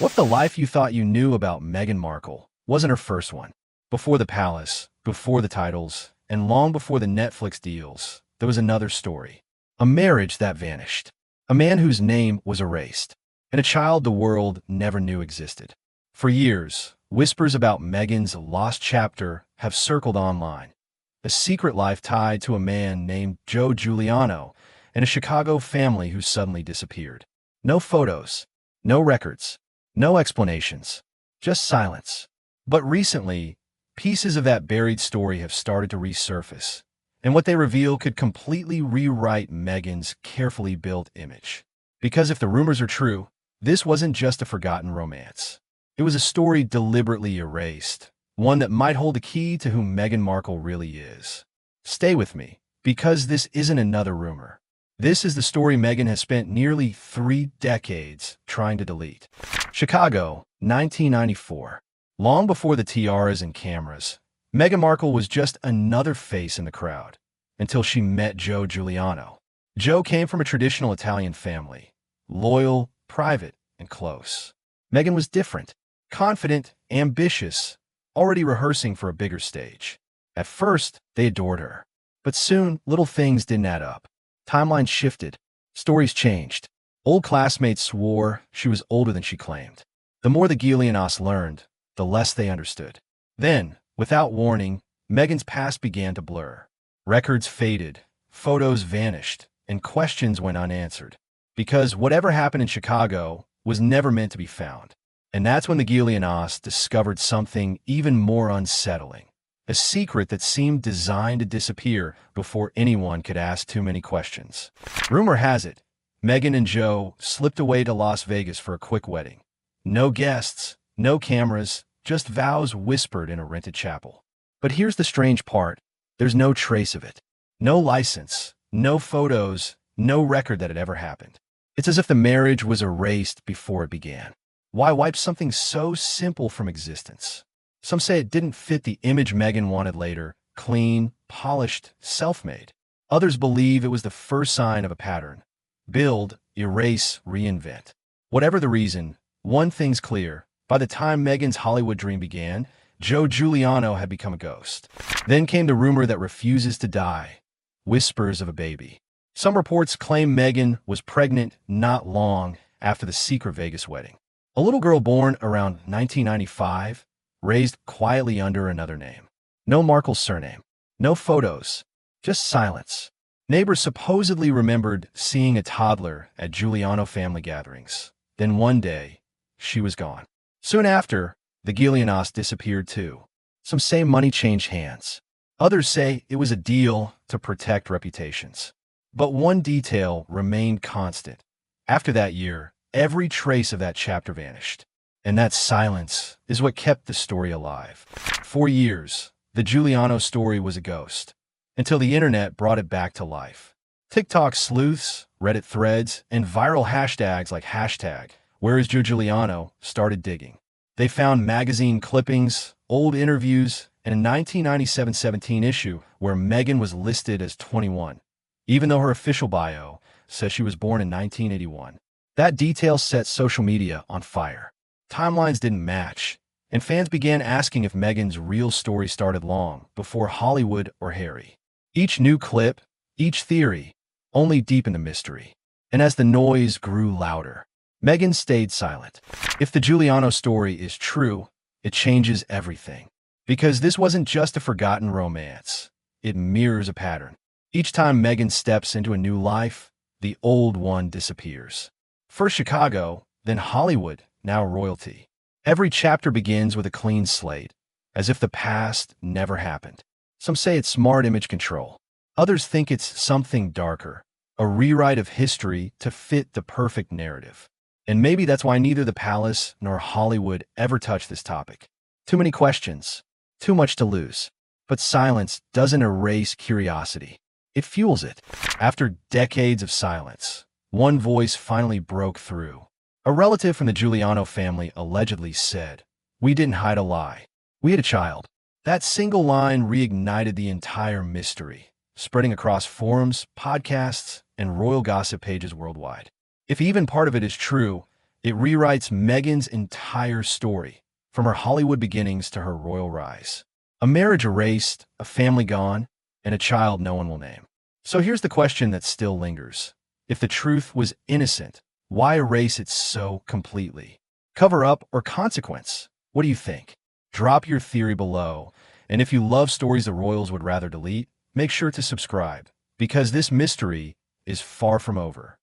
What if the life you thought you knew about Meghan Markle wasn't her first one? Before the palace, before the titles, and long before the Netflix deals, there was another story. A marriage that vanished. A man whose name was erased. And a child the world never knew existed. For years, whispers about Meghan's lost chapter have circled online. A secret life tied to a man named Giuliano and a Chicago family who suddenly disappeared. No photos, no records, no explanations, just silence. But recently, pieces of that buried story have started to resurface, and what they reveal could completely rewrite Meghan's carefully built image. Because if the rumors are true, this wasn't just a forgotten romance. It was a story deliberately erased, one that might hold the key to who Meghan Markle really is. Stay with me, because this isn't another rumor. This is the story Meghan has spent nearly 3 decades trying to delete. Chicago, 1994. Long before the tiaras and cameras, Meghan Markle was just another face in the crowd, until she met Giuliano. Joe came from a traditional Italian family, loyal, private, and close. Meghan was different, confident, ambitious, already rehearsing for a bigger stage. At first, they adored her. But soon, little things didn't add up. Timelines shifted. Stories changed. Old classmates swore she was older than she claimed. The more the Giulianos learned, the less they understood. Then, without warning, Meghan's past began to blur. Records faded, photos vanished, and questions went unanswered. Because whatever happened in Chicago was never meant to be found. And that's when the Giulianos discovered something even more unsettling. A secret that seemed designed to disappear before anyone could ask too many questions. Rumor has it, Meghan and Joe slipped away to Las Vegas for a quick wedding. No guests, no cameras, just vows whispered in a rented chapel. But here's the strange part. There's no trace of it. No license, no photos, no record that it ever happened. It's as if the marriage was erased before it began. Why wipe something so simple from existence? Some say it didn't fit the image Meghan wanted later, clean, polished, self-made. Others believe it was the first sign of a pattern. Build, erase, reinvent. Whatever the reason, one thing's clear. By the time Meghan's Hollywood dream began, Giuliano had become a ghost. Then came the rumor that refuses to die. Whispers of a baby. Some reports claim Meghan was pregnant not long after the secret Vegas wedding. A little girl born around 1995, raised quietly under another name. No Markle surname. No photos. Just silence. Neighbors supposedly remembered seeing a toddler at Giuliano family gatherings. Then one day, she was gone. Soon after, the Giulianos disappeared too. Some say money changed hands. Others say it was a deal to protect reputations. But one detail remained constant. After that year, every trace of that chapter vanished. And that silence is what kept the story alive. For years, the Giuliano story was a ghost, until the internet brought it back to life. TikTok sleuths, Reddit threads, and viral hashtags like #WhereIsGiuliano started digging. They found magazine clippings, old interviews, and a 1997 17 issue where Meghan was listed as 21, even though her official bio says she was born in 1981. That detail set social media on fire. Timelines didn't match, and fans began asking if Meghan's real story started long before Hollywood or Harry. Each new clip, each theory, only deepened the mystery. And as the noise grew louder, Meghan stayed silent. If the Giuliano story is true, it changes everything. Because this wasn't just a forgotten romance. It mirrors a pattern. Each time Meghan steps into a new life, the old one disappears. First Chicago, then Hollywood, now royalty. Every chapter begins with a clean slate, as if the past never happened. Some say it's smart image control. Others think it's something darker, a rewrite of history to fit the perfect narrative. And maybe that's why neither the palace nor Hollywood ever touched this topic. Too many questions, too much to lose. But silence doesn't erase curiosity. It fuels it. After decades of silence, one voice finally broke through. A relative from the Giuliano family allegedly said, "We didn't hide a lie. We had a child." That single line reignited the entire mystery, spreading across forums, podcasts, and royal gossip pages worldwide. If even part of it is true, It rewrites Meghan's entire story, from her Hollywood beginnings to her royal rise. A marriage erased, a family gone, and a child no one will name. So here's the question that still lingers. If the truth was innocent, why erase it so completely? Cover up or consequence? What do you think? Drop your theory below. And if you love stories the royals would rather delete, make sure to subscribe, because this mystery is far from over.